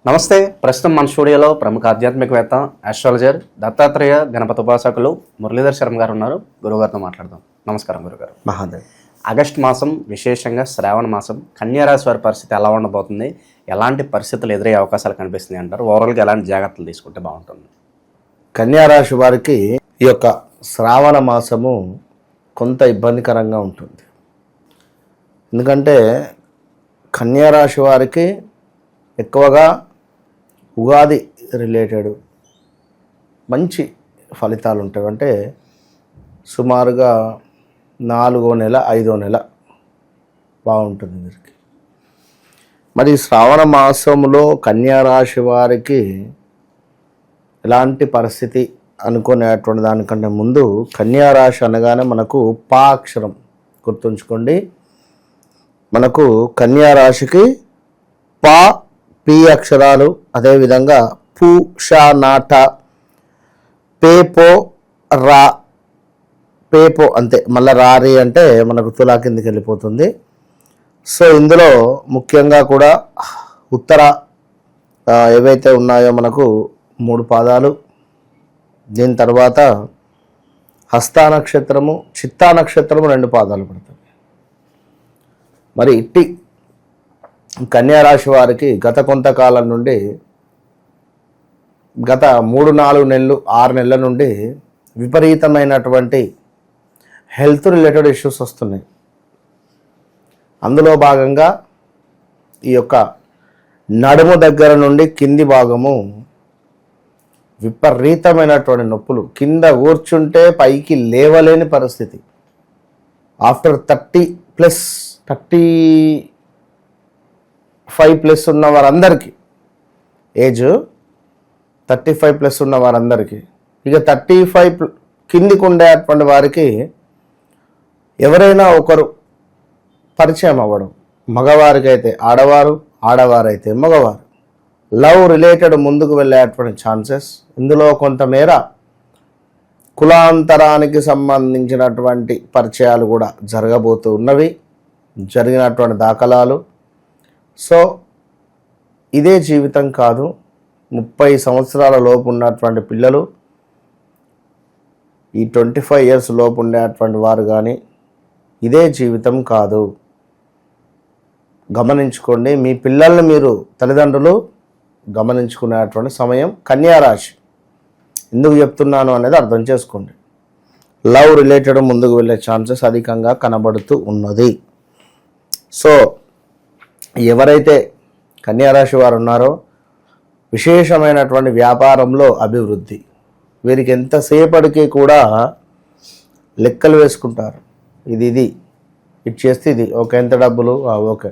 నమస్తే. ప్రస్తుతం మన స్టూడియోలో ప్రముఖ ఆధ్యాత్మికవేత్త, ఆస్ట్రాలజర్, దత్తాత్రేయ గణపతి ఉపాసకులు మురళీధర్ శర్మ గారు ఉన్నారు. గురుగారితో మాట్లాడదాం. నమస్కారం గురుగారు. మహాదేవ్. ఆగస్టు మాసం, విశేషంగా శ్రావణ మాసం, కన్యారాశి వారి పరిస్థితి ఎలా ఉండబోతుంది, ఎలాంటి పరిస్థితులు ఎదురయ్యే అవకాశాలు కనిపిస్తున్నాయి అంటారు? ఓవరాల్గా ఎలాంటి జాగ్రత్తలు తీసుకుంటే బాగుంటుంది? కన్యారాశి వారికి ఈ యొక్క శ్రావణ మాసము కొంత ఇబ్బందికరంగా ఉంటుంది. ఎందుకంటే కన్యారాశి వారికి ఎక్కువగా ఉగాది రిలేటెడ్ మంచి ఫలితాలు ఉంటాయి. అంటే సుమారుగా 4వ నెల 5వ నెల బాగుంటుంది వీరికి. మరి శ్రావణ మాసంలో కన్యారాశి వారికి ఎలాంటి పరిస్థితి అనుకునేటువంటి దానికంటే ముందు కన్యారాశి అనగానే మనకు పా అక్షరం గుర్తుంచుకోండి. మనకు కన్యారాశికి పా పి అక్షరాలు, అదేవిధంగా పు ష నాట పేపో రా, పేపో అంతే. మళ్ళీ రారి అంటే మనకు తులా కిందికి వెళ్ళిపోతుంది. సో ఇందులో ముఖ్యంగా కూడా ఉత్తర ఏవైతే ఉన్నాయో మనకు 3 పాదాలు, దీని తర్వాత హస్తా నక్షత్రము, చిత్తా నక్షత్రము 2 పాదాలు పడుతుంది. మరి ఇట్టి కన్యారాశి వారికి గత కొంతకాలం నుండి, గత 3-4 నెలలు 6 నెలల నుండి విపరీతమైనటువంటి హెల్త్ రిలేటెడ్ ఇష్యూస్ వస్తున్నాయి. అందులో భాగంగా ఈ యొక్క నడుము దగ్గర నుండి కింది భాగము విపరీతమైనటువంటి నొప్పులు, కింద కూర్చుంటే పైకి లేవలేని పరిస్థితి. ఆఫ్టర్ 35+ ఉన్న వారందరికీ, ఏజ్ 35+ ఉన్న వారందరికీ, ఇక 35 కిందికి ఉండేటువంటి వారికి ఎవరైనా ఒకరు పరిచయం అవ్వడం, మగవారికి అయితే ఆడవారు, ఆడవారైతే మగవారు, లవ్ రిలేటెడ్ ముందుకు వెళ్ళేటువంటి ఛాన్సెస్. ఇందులో కొంతమేర కులాంతరానికి సంబంధించినటువంటి పరిచయాలు కూడా జరగబోతూ ఉన్నవి, జరిగినటువంటి దాఖలాలు. సో ఇదే జీవితం కాదు. 30 సంవత్సరాల లోపు ఉన్నటువంటి పిల్లలు, ఈ 25 years లోపు ఉండేటువంటి వారు కానీ ఇదే జీవితం కాదు. గమనించుకోండి. మీ పిల్లల్ని మీరు తల్లిదండ్రులు గమనించుకునేటువంటి సమయం కన్యారాశి. ఎందుకు చెప్తున్నాను అనేది అర్థం చేసుకోండి. లవ్ రిలేటెడ్ ముందుకు వెళ్ళే ఛాన్సెస్ అధికంగా కనబడుతూ ఉన్నది. సో ఎవరైతే కన్యారాశి వారు ఉన్నారో విశేషమైనటువంటి వ్యాపారంలో అభివృద్ధి. వీరికి ఎంతసేపటికి కూడా లెక్కలు వేసుకుంటారు. ఇది చేస్తే ఇది ఓకే, ఎంత డబ్బులు ఓకే.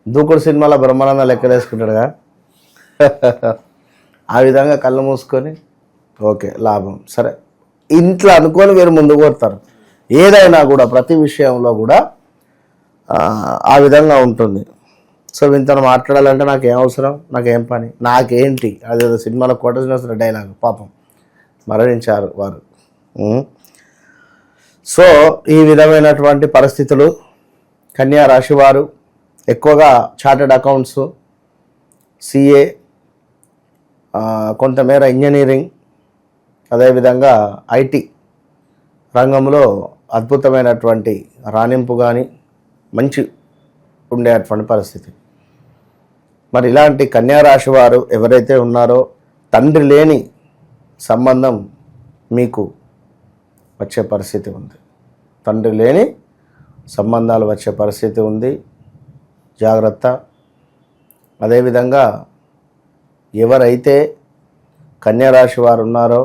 దూకుడు సినిమాలో బ్రహ్మానంద లెక్కలు వేసుకుంటాడుగా, ఆ విధంగా కళ్ళు మూసుకొని ఓకే లాభం సరే ఇంట్లో అనుకొని వీరు ముందుకు పోతారు. ఏదైనా కూడా ప్రతి విషయంలో కూడా ఆ విధంగా ఉంటుంది. సో ఇంతను మాట్లాడాలంటే నాకేం అవసరం, నాకేం పని, నాకేంటి, అదేదో సినిమాలో కొట్టేసిన డైలాగ్. పాపం మరణించారు వారు. సో ఈ విధమైనటువంటి పరిస్థితులు కన్యా రాశి వారు ఎక్కువగా చార్టెడ్ అకౌంట్స్, సిఏ, కొంతమేర ఇంజనీరింగ్, అదేవిధంగా ఐటీ రంగంలో అద్భుతమైనటువంటి రాణింపు కానీ మంచి ఉండేటువంటి పరిస్థితి. మరి ఇలాంటి కన్యారాశి వారు ఎవరైతే ఉన్నారో తండ్రి లేని సంబంధం మీకు వచ్చే పరిస్థితి ఉంది. తండ్రి లేని సంబంధాలు వచ్చే పరిస్థితి ఉంది. జాగ్రత్త. అదేవిధంగా ఎవరైతే కన్యారాశి వారు ఉన్నారో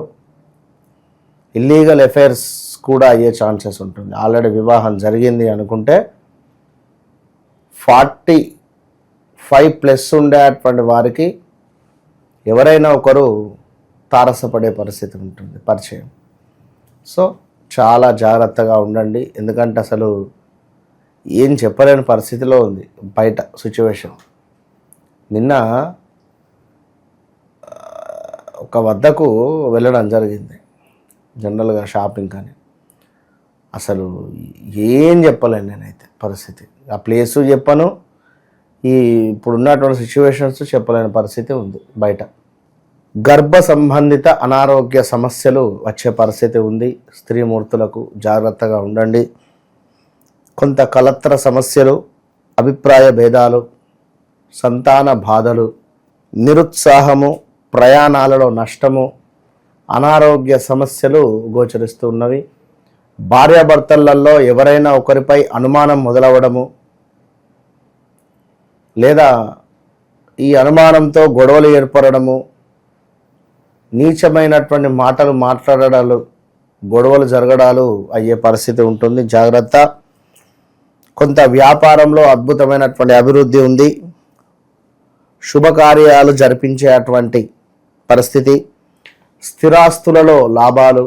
ఇల్లీగల్ అఫైర్స్ కూడా అయ్యే ఛాన్సెస్ ఉంటుంది. ఆల్రెడీ వివాహం జరిగింది అనుకుంటే 45+ ఉండేటువంటి వారికి ఎవరైనా ఒకరు తారసపడే పరిస్థితి ఉంటుంది, పరిచయం. సో చాలా జాగ్రత్తగా ఉండండి. ఎందుకంటే అసలు ఏం చెప్పలేని పరిస్థితిలో ఉంది బయట సిచ్యువేషన్. నిన్న ఒక వద్దకు వెళ్ళడం జరిగింది, జనరల్గా షాపింగ్ కానీ. అసలు ఏం చెప్పలేను నేనైతే పరిస్థితి. ఆ ప్లేసు చెప్పను, ఇప్పుడు ఉన్నటువంటి సిచ్యువేషన్స్ చెప్పలేని పరిస్థితి ఉంది బయట. గర్భ సంబంధిత అనారోగ్య సమస్యలు వచ్చే పరిస్థితి ఉంది. స్త్రీమూర్తులకు జాగ్రత్తగా ఉండండి. కొంత కలత్ర సమస్యలు, అభిప్రాయ భేదాలు, సంతాన బాధలు, నిరుత్సాహము, ప్రయాణాలలో నష్టము, అనారోగ్య సమస్యలు గోచరిస్తూ ఉన్నవి. భార్యాభర్తలలో ఎవరైనా ఒకరిపై అనుమానం మొదలవడము, లేదా ఈ అనుమానంతో గొడవలు ఏర్పడము, నీచమైనటువంటి మాటలు మాట్లాడడాలు, గొడవలు జరగడాలు అయ్యే పరిస్థితి ఉంటుంది. జాగ్రత్త. కొంత వ్యాపారంలో అద్భుతమైనటువంటి అభివృద్ధి ఉంది. శుభకార్యాలు జరిపించేటువంటి పరిస్థితి, స్థిరాస్తులలో లాభాలు,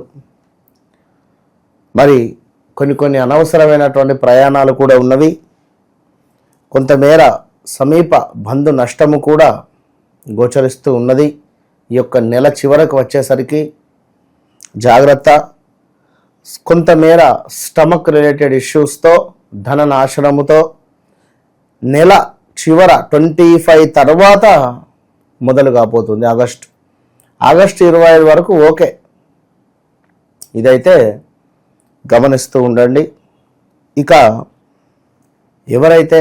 మరి కొన్ని అనవసరమైనటువంటి ప్రయాణాలు కూడా ఉన్నవి. కొంతమేర సమీప బంధు నష్టము కూడా గోచరిస్తూ ఉన్నది. ఈ యొక్క నెల చివరకు వచ్చేసరికి జాగ్రత్త. కొంతమేర స్టమక్ రిలేటెడ్ ఇష్యూస్తో, ధన నాశనముతో నెల చివర 25 తర్వాత మొదలు కాబోతుంది. ఆగస్టు 25 వరకు ఓకే. ఇదైతే గమనిస్తూ ఉండండి. ఇక ఎవరైతే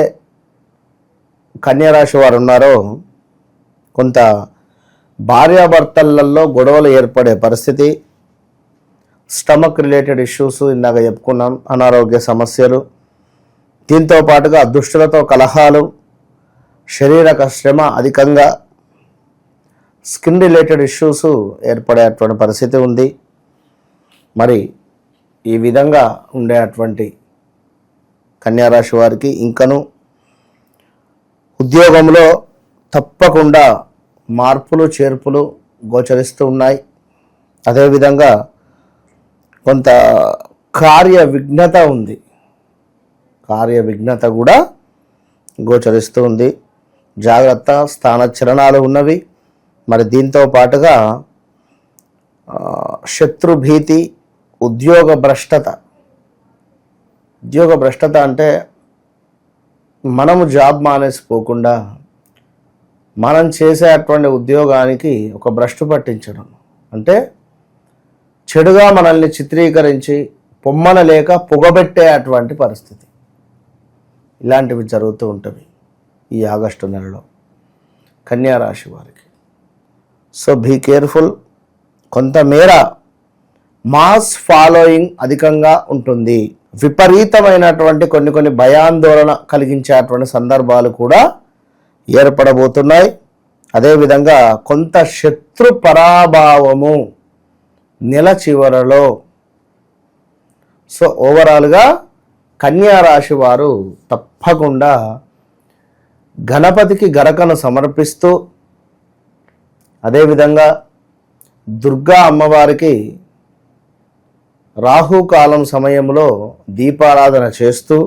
కన్యారాశి వారు ఉన్నారో కొంత భార్యాభర్తలలో గొడవలు ఏర్పడే పరిస్థితి, స్టమక్ రిలేటెడ్ ఇష్యూస్ ఇందాక చెప్పుకున్నాం, అనారోగ్య సమస్యలు, దీంతో పాటుగా దుష్టులతో కలహాలు, శారీరక శ్రమ అధికంగా, స్కిన్ రిలేటెడ్ ఇష్యూస్ ఏర్పడేటువంటి పరిస్థితి ఉంది. మరి ఈ విధంగా ఉండేటువంటి కన్యారాశి వారికి ఇంకను ఉద్యోగంలో తప్పకుండా మార్పులు చేర్పులు గోచరిస్తూ ఉన్నాయి. అదేవిధంగా కొంత కార్య విఘ్నత ఉంది. కార్య విఘ్నత కూడా గోచరిస్తూ ఉంది. జాగ్రత్త. స్థానచలనాలు ఉన్నవి. మరి దీంతో పాటుగా శత్రుభీతి, ఉద్యోగ భ్రష్టత. ఉద్యోగ భ్రష్టత అంటే మనము జాబ్ మానేసిపోకుండా మనం చేసేటువంటి ఉద్యోగానికి ఒక భ్రష్టు పట్టించడం, అంటే చెడుగా మనల్ని చిత్రీకరించి పొమ్మన లేక పొగబెట్టేటువంటి పరిస్థితి, ఇలాంటివి జరుగుతూ ఉంటవి ఈ ఆగస్టు నెలలో కన్యారాశి వారికి. So be careful. కొంతమేర మాస్ ఫాలోయింగ్ అధికంగా ఉంటుంది. విపరీతమైనటువంటి కొన్ని భయాందోళన కలిగించేటువంటి సందర్భాలు కూడా ఏర్పడబోతున్నాయి. అదేవిధంగా కొంత శత్రు పరాభావము నెల చివరలో. సో ఓవరాల్గా కన్యారాశి వారు తప్పకుండా గణపతికి గరకను సమర్పిస్తూ, అదేవిధంగా దుర్గా అమ్మవారికి రాహుకాలం సమయంలో దీపారాధన చేస్తూ,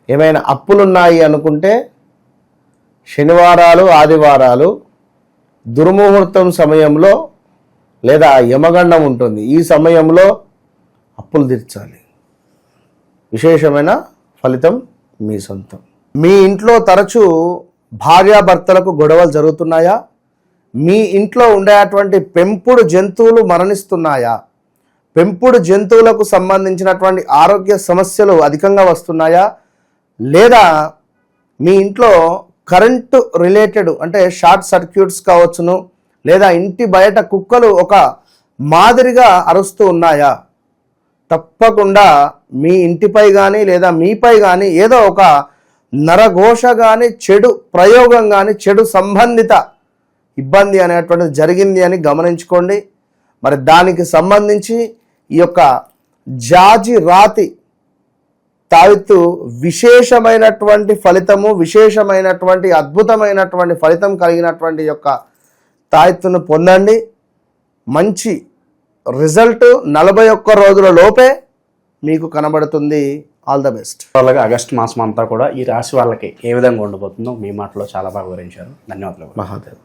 ఏమైనా అప్పులున్నాయి అనుకుంటే శనివారాలు, ఆదివారాలు దుర్ముహూర్తం సమయంలో లేదా యమగండం ఉంటుంది, ఈ సమయంలో అప్పులు తీర్చాలి. విశేషమైన ఫలితం మీ సొంతం. మీ ఇంట్లో తరచూ భార్యాభర్తలకు గొడవలు జరుగుతున్నాయా? మీ ఇంట్లో ఉండేటువంటి పెంపుడు జంతువులు మరణిస్తున్నాయా? పెంపుడు జంతువులకు సంబంధించినటువంటి ఆరోగ్య సమస్యలు అధికంగా వస్తున్నాయా? లేదా మీ ఇంట్లో కరెంటు రిలేటెడ్ అంటే షార్ట్ సర్క్యూట్స్ కావచ్చును, లేదా ఇంటి బయట కుక్కలు ఒక మాదిరిగా అరుస్తూ ఉన్నాయా? తప్పకుండా మీ ఇంటిపై కానీ లేదా మీపై కానీ ఏదో ఒక నరఘోష కానీ, చెడు ప్రయోగం కానీ, చెడు సంబంధిత ఇబ్బంది అనేటువంటిది జరిగింది అని గమనించుకోండి. మరి దానికి సంబంధించి ఈ యొక్క జాజి రాతి తావిత్తు విశేషమైనటువంటి ఫలితము, విశేషమైనటువంటి అద్భుతమైనటువంటి ఫలితం కలిగినటువంటి యొక్క తాయెత్తును పొందండి. మంచి రిజల్ట్ 41 రోజుల లోపే మీకు కనబడుతుంది. All the best. అలాగే ఆగస్టు మాసం అంతా కూడా ఈ రాశి వాళ్ళకి ఏ విధంగా ఉండబోతుందో మీ మాటలో చాలా బాగా వివరించారు. ధన్యవాదాలు. మహాదేవ్.